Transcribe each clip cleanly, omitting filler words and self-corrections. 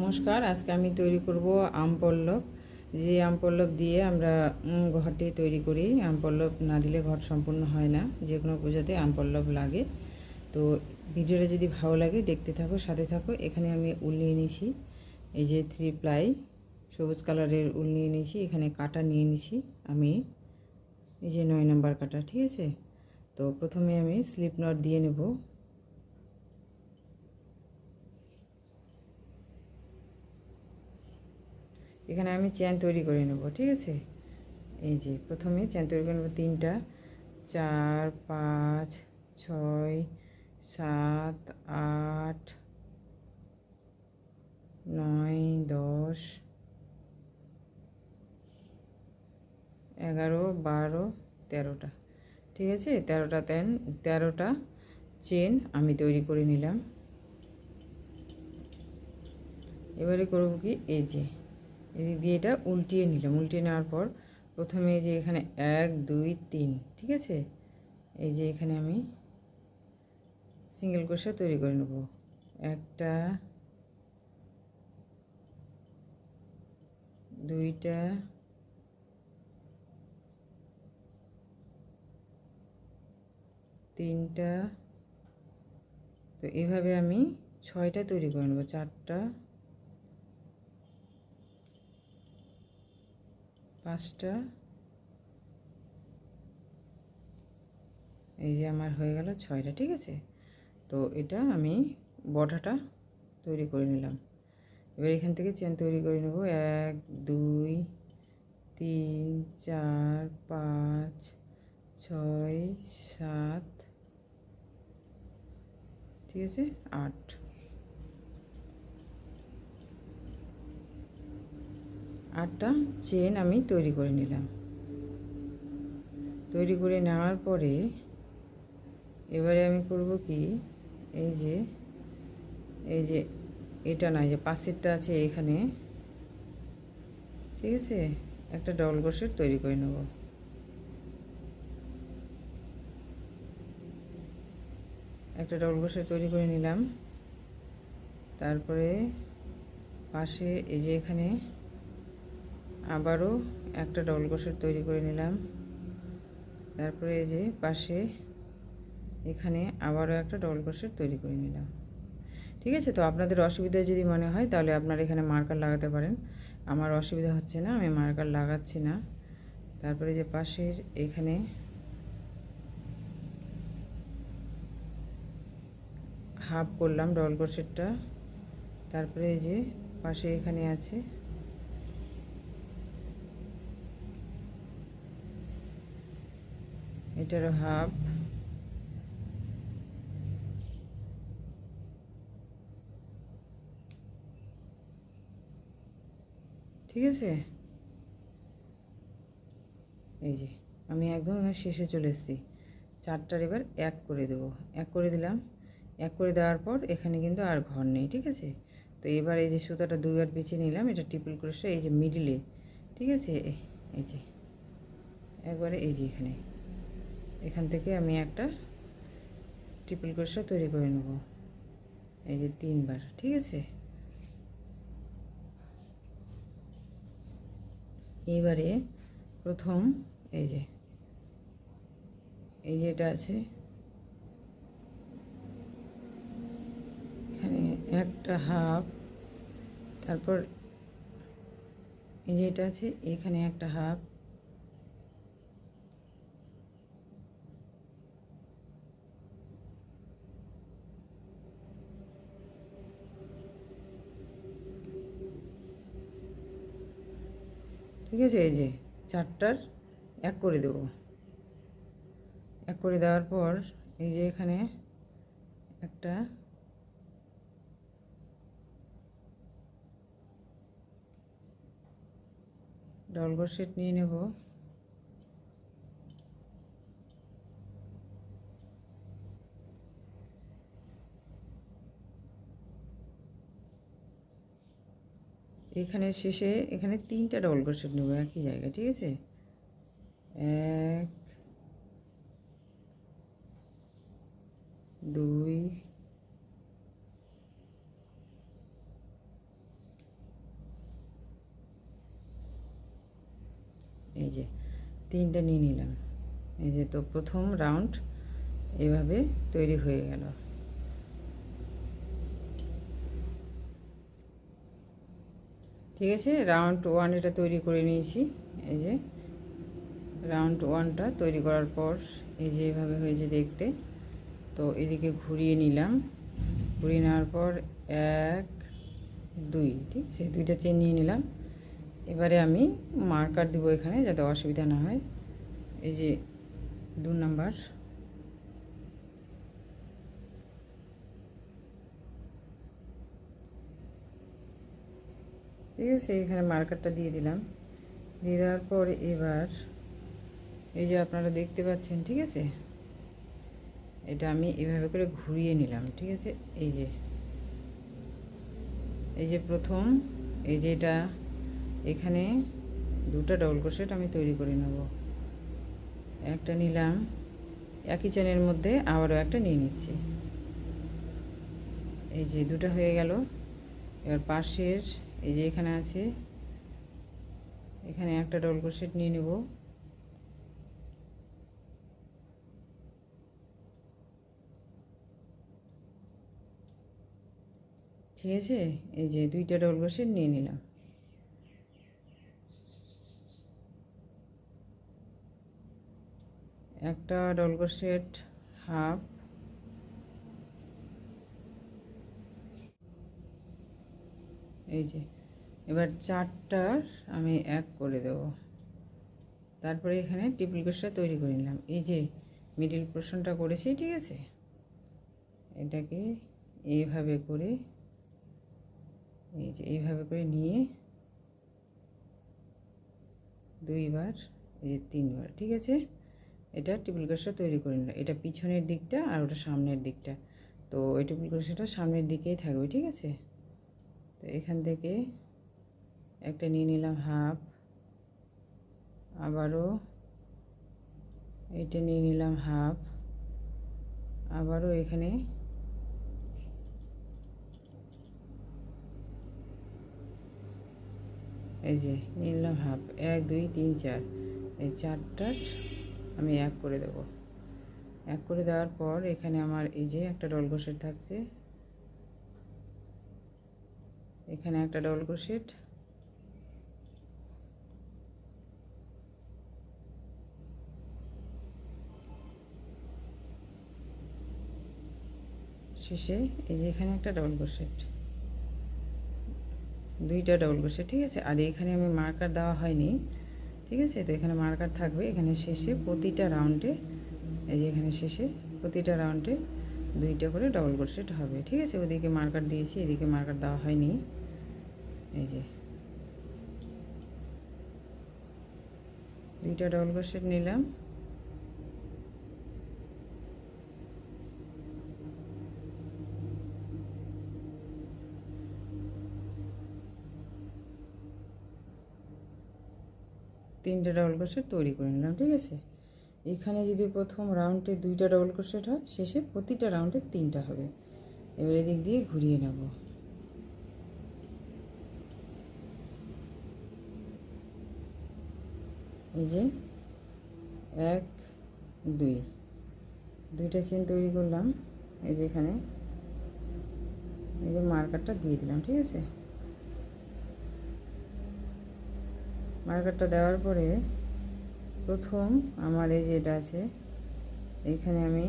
নমস্কার। আজকে আমি তৈরি করব আম পল্লব। যে আম পল্লব দিয়ে আমরা ঘরটি তৈরি করি। আম পল্লব না দিলে ঘর সম্পূর্ণ হয় না, যে কোনো পূজাতে আম পল্লব লাগে। তো ভিডিওটা যদি ভালো লাগে দেখতে থাকো, সাথে থাকো। এখানে আমি উল নিয়ে নিয়েছি, এই যে 3 প্লাই সবুজ কালারের উল নিয়ে নিয়েছি। এখানে কাটা নিয়ে নিয়েছি আমি, এই যে 9 নম্বর কাটা, ঠিক আছে। তো প্রথমে আমি স্লিপ নট দিয়ে নেব। এখানে আমি চেন তৈরি করে নেব, ঠিক আছে। এই যে প্রথমে চেন তৈরি করে নেব 3টা, 4, 5, 6, 7, 8, 9, 10, 11, 12, 13টা, ঠিক আছে। 13টা চেন আমি তৈরি করে নিলাম। এবারে করব কি, এই যে এদিক দিয়ে এটা উল্টিয়ে নিলাম। উল্টিয়ে নেওয়ার পর প্রথমে এই যে এখানে 1, 2, 3, ঠিক আছে। এই যে এখানে আমি সিঙ্গেল ক্রোশা তৈরি করে নেব। একটা, দুইটা, তিনটা। তো এভাবে আমি 6টা তৈরি করে নেব। 4টা, 5টা, এই যে আমার হয়ে গেল 6টা, ঠিক আছে। তো এটা আমি বর্ডারটা তৈরি করে নিলাম। এবার এখান থেকে চেন তৈরি করে নেব। 1, 2, 3, 4, 5, 6, 7, ঠিক আছে, 8। 8টা চেন আমি তৈরি করে নিলাম। তৈরি করে নেওয়ার পরে এবারে আমি করব কি, এই যে এটা না, যে পাশেরটা আছে এখানে, ঠিক আছে, একটা ডবল ক্রোশেট তৈরি করে নেব। একটা ডবল ক্রোশেট তৈরি করে নিলাম। তারপরে পাশে এই যে এখানে আবারও একটা ডবল ক্রোশেট তৈরি করে নিলাম। তারপরে এই যে পাশে এখানে আবারও একটা ডবল ক্রোশেট তৈরি করে নিলাম, ঠিক আছে। তো আপনাদের অসুবিধা যদি মনে হয় তাহলে আপনারা এখানে মার্কার লাগাতে পারেন। আমার অসুবিধা হচ্ছে না, আমি মার্কার লাগাচ্ছি না। তারপরে যে পাশের এখানে হাফ করলাম ডবল ক্রোশেটটা। তারপরে এই যে পাশে এখানে আছে, এটারও হাফ, ঠিক আছে। এই যে আমি একদম শেষে চলে এসেছি। 4টার এবার 1 করে দেব। 1 করে দিলাম। 1 করে দেওয়ার পর এখানে কিন্তু আর ঘর নেই, ঠিক আছে। তো এবার এই যে সুতাটা 2বার পেঁচিয়ে নিলাম, এটা ট্রিপল ক্রোশে এই যে মিডিলে, ঠিক আছে। এই যে একবারে এই যে এখান থেকে আমি একটা ট্রিপল ক্রোশা তৈরি করে নেব, এই যে 3বার, ঠিক আছে। এইবারে প্রথম এই যে এটা আছে, এখানে একটা হাফ, তারপর এই যে এটা আছে, এখানে একটা হাফ, ঠিক আছে। এই যে 4টার 1 করে দেব। 1 করে দেওয়ার পর এই যে এখানে একটা ডবল ক্রোশেট নিয়ে নেব। এখানে শেষে এখানে 3টা ডবল ক্রোশেট নেব একই জায়গায়, ঠিক আছে। 1, 2, এই যে 3টা নিয়ে নিলাম। এই যে তো প্রথম রাউন্ড এভাবে তৈরি হয়ে গেল। ঠিক আছে, রাউন্ড 1 এটা তৈরি করে নিয়েছি। এই যে রাউন্ড 1টা তৈরি করার পর এই যে এভাবে হয়েছে দেখতে। তো এদিকে ঘুরিয়ে নিলাম, ঘুরিয়ে নেওয়ার পর 1 2, ঠিক আছে, 2টা চেন নিয়ে নিলাম। এবারে আমি মার্কার দিব এখানে যাতে অসুবিধা না হয়। এই যে 2 নাম্বার, ঠিক আছে, এখানে মার্কারটা দিয়ে দিলাম। দিয়ে দেওয়ার পর এবার এই যে আপনারা দেখতে পাচ্ছেন, ঠিক আছে, এটা আমি এভাবে করে ঘুরিয়ে নিলাম। ঠিক আছে, এই যে প্রথম এই যে এটা এখানে 2টা ডবল ক্রোশেট আমি তৈরি করে নেব। একটা নিলাম, একই চেনের মধ্যে আবারও একটা নিয়ে নিচ্ছি। এই যে 2টা হয়ে গেল। এবার পাশের এই যে এখানে আছে, এখানে একটা ডবল ক্রোশেট নিয়ে নেব। ঠিক আছে, এই যে 2টা ডবল ক্রোশেট নিয়ে নিলাম। একটা ডবল ক্রোশেট হাফ, এই যে এবার 4টার আমি 1 করে দেব। তারপরে এখানে ট্রিপল ক্রোশেট তৈরি করে নিলাম। এই যে মিডল পোর্শনটা করেছি, ঠিক আছে, এটাকে এইভাবে করে এই যে এইভাবে করে নিয়ে 2বার, এই যে 3বার, ঠিক আছে, এটা ট্রিপল ক্রোশেট তৈরি করে নিলাম। এটা পিছনের দিকটা আর ওটা সামনের দিকটা। তো এই ট্রিপল ক্রোশেটটা সামনের দিকেই থাকবে। ঠিক আছে, তো এখান থেকে একটা নিয়ে নিলাম হাফ, আবারও এইটা নিয়ে নিলাম হাফ, আবারও এখানে এই যে নিয়ে নিলাম হাফ, 1 2 3 4, এই 4টার আমি 1 করে দেব। 1 করে দেওয়ার পর এখানে আমার এই যে একটা ডবল ক্রোশেট থাকছে, এখানে একটা ডবল ক্রোশেট, শেষে এই যে এখানে একটা ডবল ক্রোশেট, 2টা ডবল ক্রোশেট। ঠিক আছে, আর এখানে আমি মার্কার দেওয়া হয়নি। ঠিক আছে, তো এখানে মার্কার থাকবে। এখানে শেষে প্রতিটা রাউন্ডে এই যে এখানে শেষে প্রতিটা রাউন্ডে 2টা করে ডবল ক্রোশেট হবে। ঠিক আছে, ওদিকে মার্কার দিয়েছি, এদিকে মার্কার দেওয়া হয়নি। এই যে 2টা ডবল ক্রোশেট নিলাম। তিনটে ডবল ক্রোশেট তৈরি করে নিলাম। ঠিক আছে, এখানে যদি প্রথম রাউন্ডে 2টা ডবল ক্রোশেট হয়, শেষে প্রতিটা রাউন্ডে 3টা হবে। এবার এদিক দিয়ে ঘুরিয়ে নেব। এই যে 1 2, 2টা চেন তৈরি করলাম। এই যে এখানে এই যে মার্কারটা দিয়ে দিলাম। ঠিক আছে, মার্কারটা দেওয়ার পরে প্রথম আমার এই যে এটা আছে, এইখানে আমি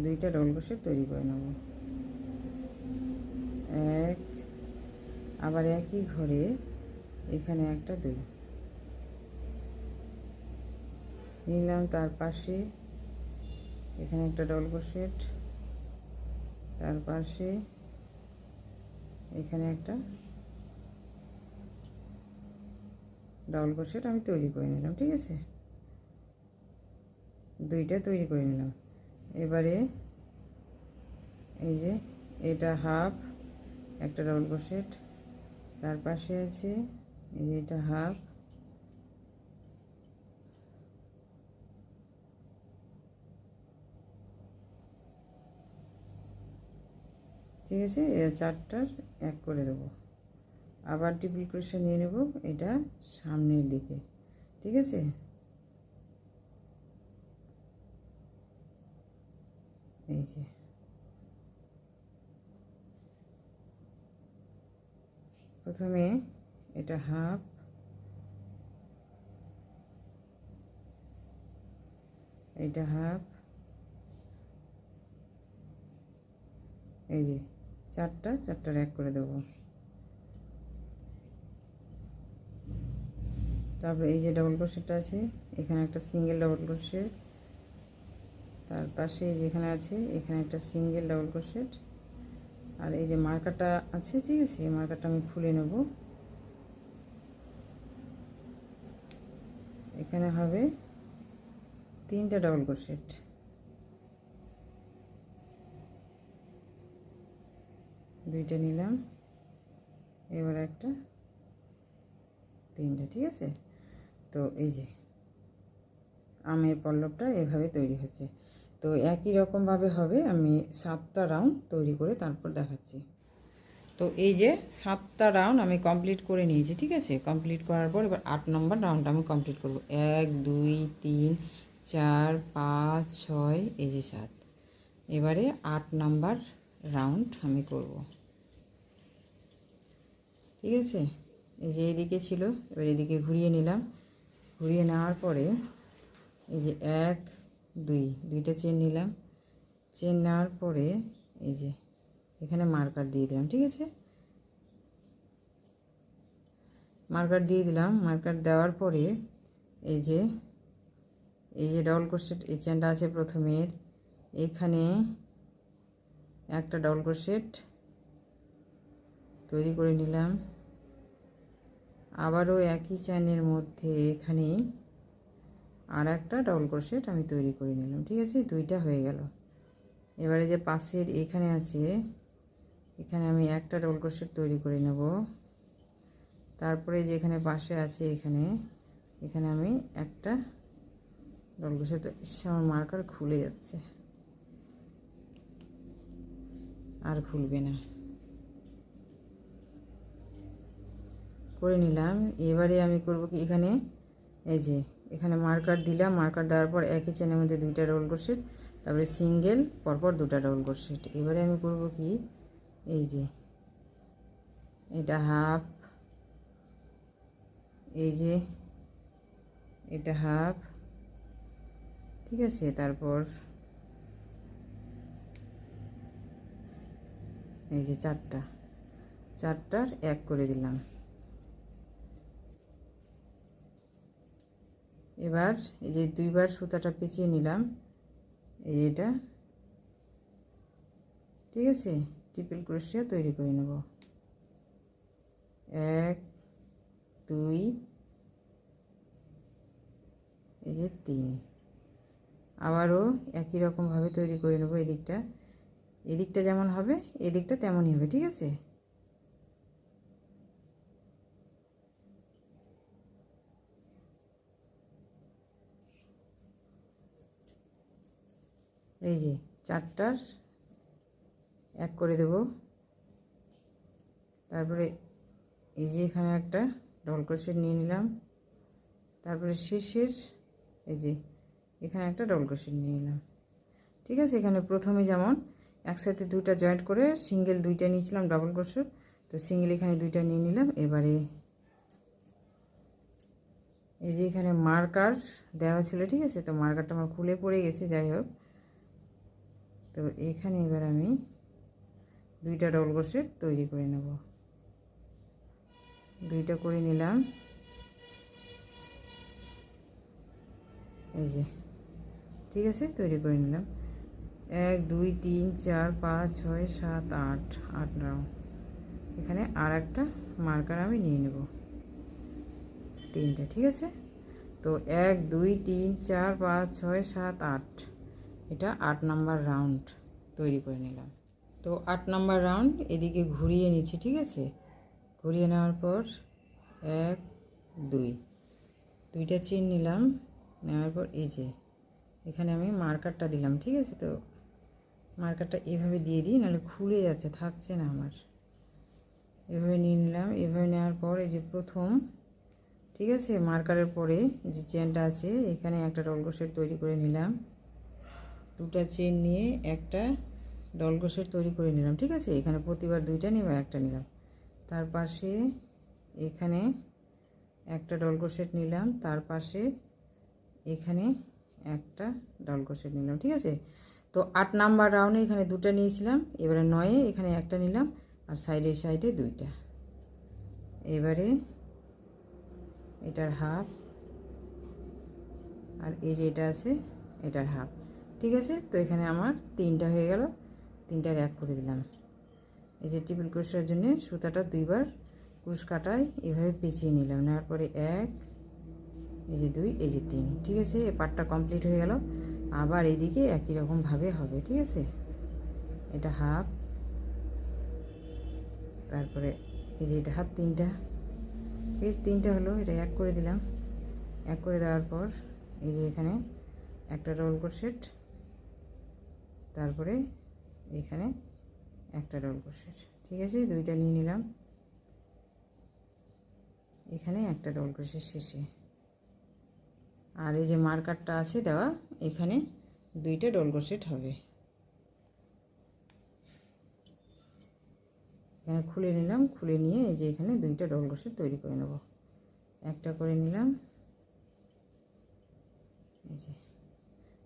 2টা ডবল ক্রোশেট তৈরি করে নেব। 1, আবার একই ঘরে এখানে একটা 2 নিলাম। তার পাশে এখানে একটা ডবল ক্রোশেট, তার পাশে এখানে একটা ডবল ক্রোশেট আমি তৈরি করে নিলাম। ঠিক আছে, 2টা তৈরি করে নিলাম। এবারে এই যে এটা হাফ, একটা ডবল ক্রোশেট, তার পাশে আছে এই যে এটা হাফ, ঠিক আছে, 4টার 1 করে দেবো। আবার ট্রিপল ক্রোশেট নিয়ে নেব এটা সামনের দিকে। ঠিক আছে, এই যে প্রথমে এটা হাফ, এটা হাফ, এই যে চারটার এক করে দেবো। তারপরে এই যে ডবল ক্রোশেটটা আছে, এখানে একটা সিঙ্গেল ডবল ক্রোশেট, তার পাশে যেখানে আছে এখানে একটা সিঙ্গেল ডবল ক্রোশেট, আর এই যে মার্কারটা আছে, ঠিক আছে, এই মার্কারটা আমি খুলে নেব। এখানে হবে 3টা ডবল ক্রোশেট, দুইটা নিলাম, এবার একটা, 3টা, ঠিক আছে। তো এই যে আমের পল্লবটা এভাবে তৈরি হচ্ছে। তো একই রকমভাবে হবে, আমি 7টা রাউন্ড তৈরি করে তারপর দেখাচ্ছি। তো এই যে 7টা রাউন্ড আমি কমপ্লিট করে নিয়েছি, ঠিক আছে। কমপ্লিট করার পর এবার 8 নম্বর রাউন্ড আমি কমপ্লিট করব। 1 2 3 4 5 6, এই যে 7। এবারে 8 নাম্বার রাউন্ড আমি করব, ঠিক আছে। এই যে এইদিকে ছিল, এবার এদিকে ঘুরিয়ে নিলাম। ঘুরিয়ে নেওয়ার পরে এই যে 1 2, দুইটা চেন নিলাম। চেন নেওয়ার পরে এই যে এখানে মার্কার দিয়ে দিলাম, ঠিক আছে। মার্কার দিয়ে দিলাম। মার্কার দেওয়ার পরে এই যে ডবল ক্রোশেট, এই চেনটা আছে প্রথমের, এখানে একটা ডবল ক্রোশেট তৈরি করে নিলাম। আবারও একই চেনের মধ্যে এখানে আর একটা ডবল ক্রোশেট আমি তৈরি করে নিলাম, ঠিক আছে। 2টা হয়ে গেল। এবারে যে পাশের এখানে আছে, এখানে আমি একটা ডবল ক্রোশেট তৈরি করে নেব। তারপরে যেখানে পাশে আছে এখানে আমি একটা ডবল ক্রোশেট, আমার মার্কার খুলে যাচ্ছে, আর খুলবে না, করে নিলাম। এবারে আমি করব কি, এখানে এই যে এখানে মার্কার দিলাম। মার্কার দেওয়ার পর একই চেনের মধ্যে 2টা ডবল ক্রোশেট, তারপরে সিঙ্গেল, পরপর 2টা ডবল ক্রোশেট। এবারে আমি করব কি, এই যে এটা হাফ, এই যে এটা হাফ, ঠিক আছে। তারপর এই যে চারটার এক করে দিলাম। এবার এই যে 2বার সুতাটা পেঁচিয়ে নিলাম, এই এটা, ঠিক আছে। ট্রিপল ক্রোশেট তৈরি করে নেব। 1 2, এই যে 3। আবারও একই রকমভাবে তৈরি করে নেব। এদিকটা যেমন হবে এদিকটা তেমনই হবে, ঠিক আছে। এই যে 4টার এক করে দেব। তারপরে এই যে এখানে একটা ডবল ক্রোশেট নিয়ে নিলাম। তারপরে শেষের এই যে এখানে একটা ডবল ক্রোশেট নিয়ে নিলাম, ঠিক আছে। এখানে প্রথমে যেমন একসাথে 2টা জয়েন্ট করে সিঙ্গেল 2টা নিয়েছিলাম ডবল ক্রোশেট, তো সিঙ্গেল এখানে 2টা নিয়ে নিলাম। এবারে এই যে এখানে মার্কার দেওয়া ছিল, ঠিক আছে, তো মার্কারটা আমার খুলে পড়ে গেছে, যাই হোক। তো এখানে এবার আমি 2টা ডবল ক্রোশেট তৈরি করে নেব। 2টা করে নিলাম, এই যে, ঠিক আছে, তৈরি করে নিলাম। 1 2 3 4 5 6 7 8, 8 রাউন্ড। এখানে আর একটা মার্কার আমি নিয়ে নেব, 3টা, ঠিক আছে। তো 1 2 3 4 5 6 7 8, এটা 8 নাম্বার রাউন্ড তৈরি করে নিলাম। তো 8 নাম্বার রাউন্ড এদিকে ঘুরিয়ে নিচ্ছি, ঠিক আছে। ঘুরিয়ে নেওয়ার পর 1 2, দুইটা চেন নিলাম। নেওয়ার পর এই যে এখানে আমি মার্কারটা দিলাম, ঠিক আছে। তো মার্কারটা এভাবে দিয়ে দিই, নাহলে খুলে যাচ্ছে, থাকছে না আমার। এভাবে নিয়ে নিলাম। এভাবে নেওয়ার পর এই যে প্রথম, ঠিক আছে, মার্কারের পরে যে চেনটা আছে এখানে একটা ডবল ক্রোশেট তৈরি করে নিলাম। দুটা চেন নিয়ে একটা ডবল ক্রোশেট তৈরি করে নিলাম। ঠিক আছে, এখানে প্রতিবার দুইটা নিয়ে একটা নিলাম। তার পাশে এখানে একটা ডবল ক্রোশেট নিলাম, তার পাশে এখানে একটা ডবল ক্রোশেট নিলাম। ঠিক আছে, তো 8 নাম্বার রাউন্ডে এখানে দুটো নিয়েছিলাম, এবারে 9-এ এখানে একটা নিলাম আর সাইডে সাইডে দুইটা। এবারে এটার হাফ আর এই যে এটা আছে এটার হাফ। ঠিক আছে, তো এখানে আমার 3টা হয়ে গেল, 3টার এক করে দিলাম। এই যে ট্রিপল ক্রোশের জন্য সুতাটা দুইবার ক্রুশ কাটায় এভাবে পেঁচিয়ে নিলাম, নেওয়ার পরে 1, এই যে 2, এই যে 3। ঠিক আছে, এই পার্টটা কমপ্লিট হয়ে গেল। আবার এইদিকে একই রকমভাবে হবে। ঠিক আছে, এটা হাফ, তারপরে এই যে এটা হাফ, 3টা। ঠিক আছে, 3টা হলো, এটা এক করে দিলাম। এক করে দেওয়ার পর এই যে এখানে একটা ডবল ক্রোশেট, তারপরে এখানে একটা ডবল ক্রোশেট। ঠিক আছে, দুইটা নিয়ে নিলাম, এখানে একটা ডবল ক্রোশেট শেষে। আর এই যে মার্কারটা আছে দেওয়া, এখানে দুইটা ডবল ক্রোশেট হবে। এখানে খুলে নিলাম, খুলে নিয়ে এই যে এখানে দুইটা ডবল ক্রোশেট তৈরি করে নেব। একটা করে নিলাম, এই যে।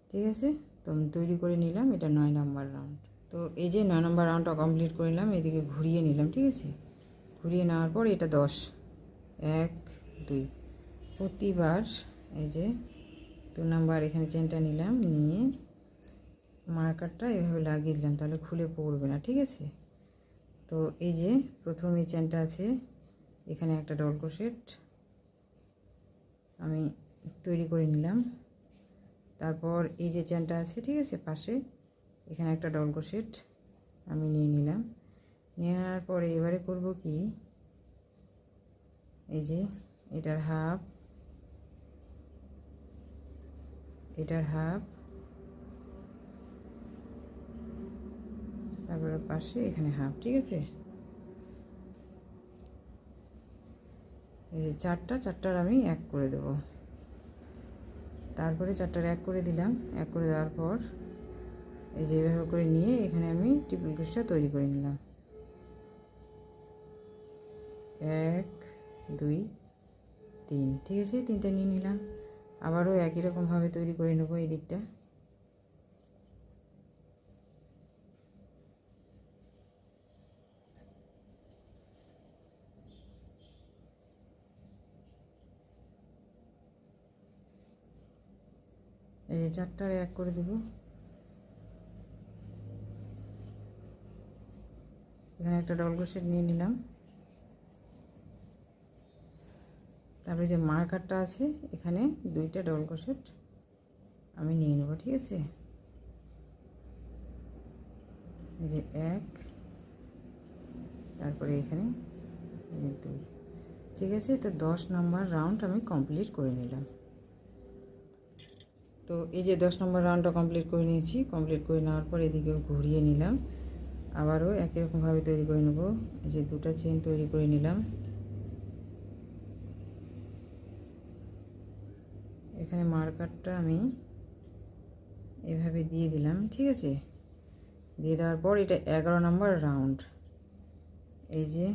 ঠিক আছে, তো আমি তৈরি করে নিলাম, এটা 9 নাম্বার রাউন্ড। তো এই যে 9 নাম্বার রাউন্ডটা কমপ্লিট করে নিলাম, এদিকে ঘুরিয়ে নিলাম। ঠিক আছে, ঘুরিয়ে নেওয়ার পর এটা 10, 1, 2 প্রতিবার এই যে 2 নাম্বার এখানে চেনটা নিলাম, নিয়ে মার্কারটা এভাবে লাগিয়ে দিলাম, তাহলে খুলে পড়বে না। ঠিক আছে, তো এই যে প্রথম এই চেনটা আছে, এখানে একটা ডবল ক্রোশেট আমি তৈরি করে নিলাম। তারপর এই যে চেনটা আছে, ঠিক আছে, পাশে এখানে একটা ডবল ক্রোশেট আমি নিয়ে নিলাম। নেওয়ার পরে এবারে করব কি, এই যে এটার হাফ, এটার হাফ, তারপরে পাশে এখানে হাফ। ঠিক আছে, এই যে চারটার আমি এক করে দেব। তারপরে 4টার এক করে দিলাম। এক করে দেওয়ার পর এই যে এভাবে করে নিয়ে এখানে আমি ট্রিপল ক্রোশেটটা তৈরি করে নিলাম। 1, 2, 3। ঠিক আছে, 3টা নিয়ে নিলাম। আবারও একই রকমভাবে তৈরি করে নেব এই দিকটা। এই যে 4টার এক করে দেব। এখানে একটা ডবল ক্রোশেট নিয়ে নিলাম। তারপরে যে মার্কারটা আছে এখানে দুইটা ডবল ক্রোশেট আমি নিয়ে নেব। ঠিক আছে, এই যে 1, তারপরে এখানে এই যে 2। ঠিক আছে, তো 10 নাম্বার রাউন্ড আমি কমপ্লিট করে নিলাম। তো এই যে 10 নম্বর রাউন্ডটা কমপ্লিট করে নিয়েছি। কমপ্লিট করে নেওয়ার পর এদিকেও ঘুরিয়ে নিলাম, আবারও একই রকমভাবে তৈরি করে নেব। এই যে দুটো চেন তৈরি করে নিলাম, এখানে মার্কারটা আমি এভাবে দিয়ে দিলাম। ঠিক আছে, দিয়ে দেওয়ার পর এটা 11 নম্বর রাউন্ড। এই যে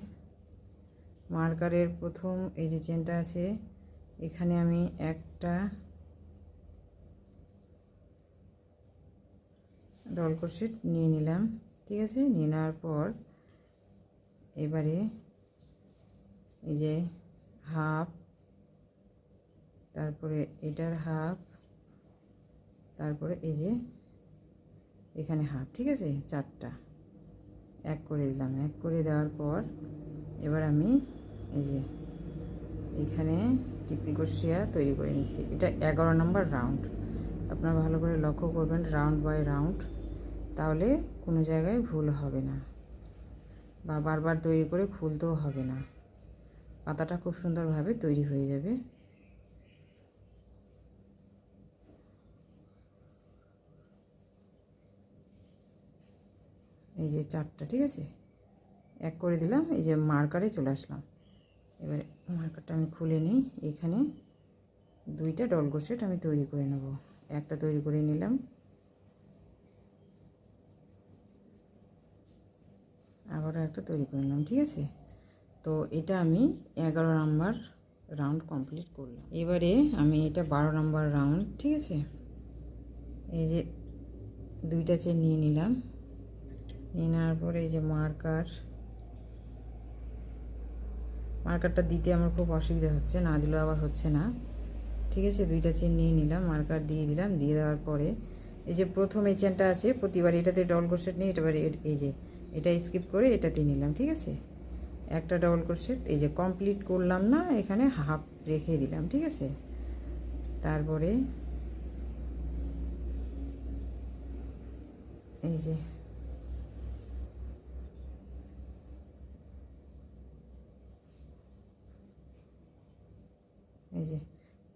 মার্কারের প্রথম এই যে চেনটা আছে, এখানে আমি একটা ডবল ক্রোশেট নিয়ে নিলাম। ঠিক আছে, নিয়ে নেওয়ার পর এবারে এই যে হাফ, তারপরে এটার হাফ, তারপরে এই যে এখানে হাফ। ঠিক আছে, 4টা এক করে দিলাম। এক করে দেওয়ার পর এবার আমি এই যে এখানে ট্রিপল ক্রোশেট তৈরি করে নিচ্ছি। এটা 11 নম্বর রাউন্ড। আপনারা ভালো করে লক্ষ্য করবেন রাউন্ড বাই রাউন্ড, তাহলে কোনো জায়গায় ভুল হবে না বা বারবার তৈরি করে খুলতেও হবে না, পাতাটা খুব সুন্দরভাবে তৈরি হয়ে যাবে। এই যে 4টা, ঠিক আছে, এক করে দিলাম। এই যে মার্কারে চলে আসলাম। এবারে মার্কারটা আমি খুলে নিই। এখানে দুইটা ডবল ক্রোশেট আমি তৈরি করে নেব। একটা তৈরি করে নিলাম, আবারও একটা তৈরি করে নিলাম, ঠিক আছে। তো এটা আমি 11 নাম্বার রাউন্ড কমপ্লিট করলাম। এবারে আমি এটা 12 নাম্বার রাউন্ড, ঠিক আছে। এই যে 2টা চেন নিয়ে নিলাম, নিয়ে নেওয়ার পরে এই যে মার্কারটা দিতে আমার খুব অসুবিধা হচ্ছে, না দিলেও আবার হচ্ছে না, ঠিক আছে। 2টা চেন নিয়ে নিলাম, মার্কার দিয়ে দিলাম। দিয়ে দেওয়ার পরে এই যে প্রথম এই চেনটা আছে, প্রতিবার এটাতে ডবল ক্রোশেট নিয়ে এটাবার এই যে এটা স্কিপ করে এটাতে নিলাম, ঠিক আছে। একটা ডবল ক্রোশেট এই যে কমপ্লিট করলাম না, এখানে হাফ রেখে দিলাম, ঠিক আছে। তারপরে এই যে এই যে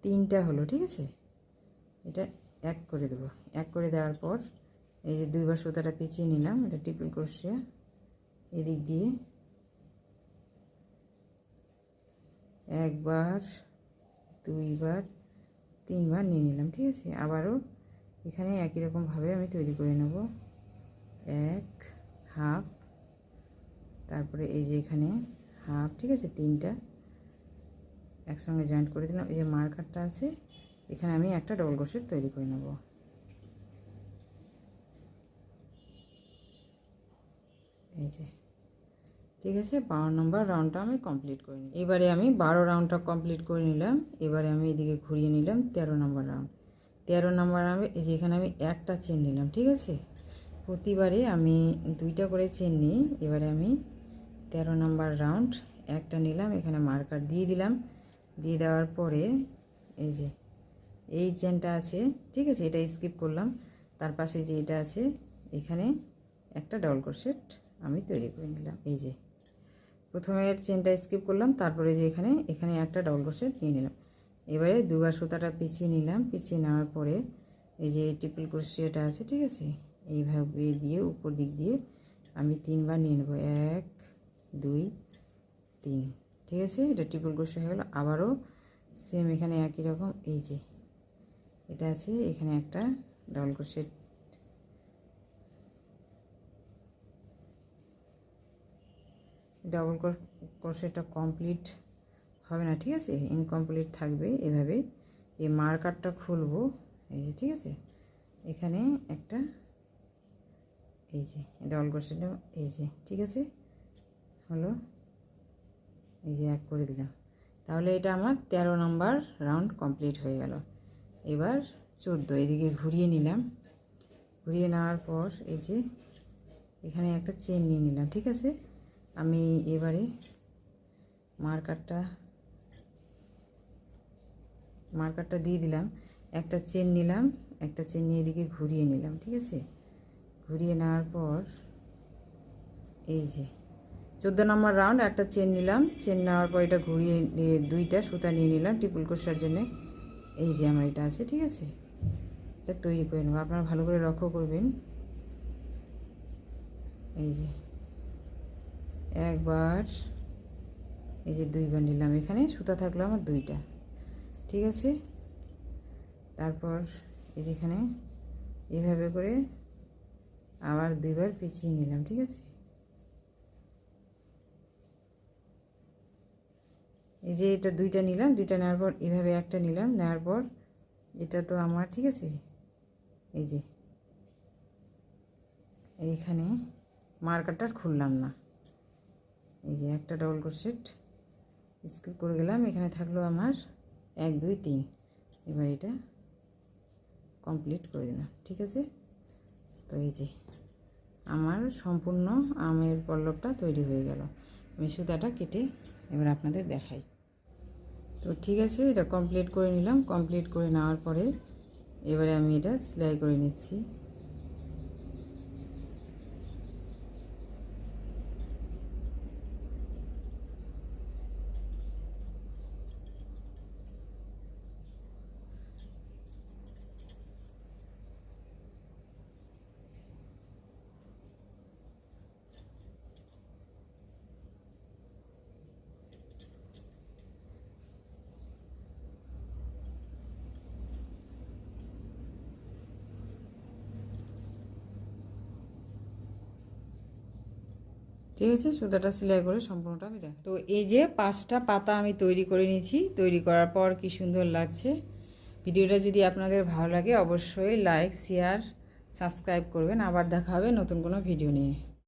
3টা হলো, ঠিক আছে। এটা এক করে দেবো। এক করে দেওয়ার পর এই যে 2বার সুতাটা পেঁচিয়ে নিলাম, এটা ট্রিপল ক্রোশে এদিক দিয়ে একবার, 2বার, 3বার নিয়ে নিলাম, ঠিক আছে। আবারও এখানে একই রকমভাবে আমি তৈরি করে নেব। এক হাফ, তারপরে এই যে এখানে হাফ, ঠিক আছে। 3টা একসঙ্গে জয়েন্ট করে দিলাম। এই যে মার্কারটা আছে, এখানে আমি একটা ডবল ক্রোশেট তৈরি করে নেব, এই যে, ঠিক আছে। 12 নম্বর রাউন্ডটা আমি কমপ্লিট করে নিই। এবারে আমি 12 রাউন্ডটা কমপ্লিট করে নিলাম। এবারে আমি এদিকে ঘুরিয়ে নিলাম 13 নম্বর রাউন্ড। 13 নম্বর রাউন্ডে এই যে এখানে আমি একটা চেন নিলাম, ঠিক আছে। প্রতিবারে আমি 2টা করে চেন নিই। এবারে আমি 13 নম্বর রাউন্ড একটা নিলাম, এখানে মার্কার দিয়ে দিলাম। দিয়ে দেওয়ার পরে এই যে এই চেনটা আছে, ঠিক আছে, এটা স্কিপ করলাম। তার পাশে যে এটা আছে, এখানে একটা ডবল ক্রোশেট আমি তৈরি করে নিলাম। এই যে প্রথমে চেনটা স্কিপ করলাম, তারপরে যে এখানে একটা ডবল ক্রোশেট নিয়ে নিলাম। এবারে 2বার সুতাটা পেঁচিয়ে নিলাম। পেঁচিয়ে নেওয়ার পরে এই যে ট্রিপল ক্রোশেট আছে, ঠিক আছে, এইভাবে দিয়ে উপর দিক দিয়ে আমি 3বার নিয়ে নেব। 1 2 3, ঠিক আছে। এটা ট্রিপল ক্রোশেট হয়ে গেল। আবারও সেম এখানে একই রকম এই যে এটা আছে, এখানে একটা ডবল ক্রোশেট, ডবল ক্রোশেটটা কমপ্লিট হবে না, ঠিক আছে, ইনকমপ্লিট থাকবে। এভাবে এই মার্কারটা খুলবো, এই যে, ঠিক আছে। এখানে একটা এই যে ডবল ক্রোশেট, এই যে, ঠিক আছে, হলো। এই যে এক করে দিলাম। তাহলে এটা আমার 13 নম্বর রাউন্ড কমপ্লিট হয়ে গেল। এবার 14 এদিকে ঘুরিয়ে নিলাম। ঘুরিয়ে নেওয়ার পর এই যে এখানে একটা চেন নিয়ে নিলাম, ঠিক আছে। আমি এবারে মার্কারটা দিয়ে দিলাম। একটা চেন নিলাম, একটা চেন নিয়ে এদিকে ঘুরিয়ে নিলাম, ঠিক আছে। ঘুরিয়ে নেওয়ার পর এই যে 14 নম্বর রাউন্ড একটা চেন নিলাম। চেন নেওয়ার পর এটা ঘুরিয়ে 2টা সুতা নিয়ে নিলাম ট্রিপল ক্রোশের জন্য। এই যে আমার এটা আছে, ঠিক আছে। এটা তৈরি করে নেব, আপনারা ভালো করে লক্ষ্য করবেন। এই যে একবার, এই যে 2বার নিলাম, এখানে সুতা থাকলো আমার 2টা, ঠিক আছে। তারপর এই যেখানে এভাবে করে আবার 2বার পেঁচিয়ে নিলাম, ঠিক আছে। এই যে এটা 2টা নিলাম, 2টা নেওয়ার পর এভাবে একটা নিলাম, নেওয়ার পর এটা তো আমার, ঠিক আছে, এই যে এইখানে মার্কারটা খুললাম না, এই যে একটা ডবল ক্রোশেট স্কিপ করে গেলাম। এখানে থাকলো আমার 1 2 3। এবার এটা কমপ্লিট করে দিলাম, ঠিক আছে। তো এই যে আমার সম্পূর্ণ আমের পল্লবটা তৈরি হয়ে গেল। আমি সুতাটা কেটে এবার আপনাদের দেখাই। তো ঠিক আছে, এটা কমপ্লিট করে নিলাম। কমপ্লিট করে নেওয়ার পরে এবারে আমি এটা সেলাই করে নিচ্ছি। ঠিক আছে, সুতাটা সেলাই করে সম্পূর্ণটা আমি দেখ। তো এই যে 5টা পাতা আমি তৈরি করে নিয়েছি। তৈরি করার পর কি সুন্দর লাগছে। ভিডিওটা যদি আপনাদের ভালো লাগে অবশ্যই লাইক, শেয়ার, সাবস্ক্রাইব করবেন। আবার দেখা হবে নতুন কোনো ভিডিও নিয়ে।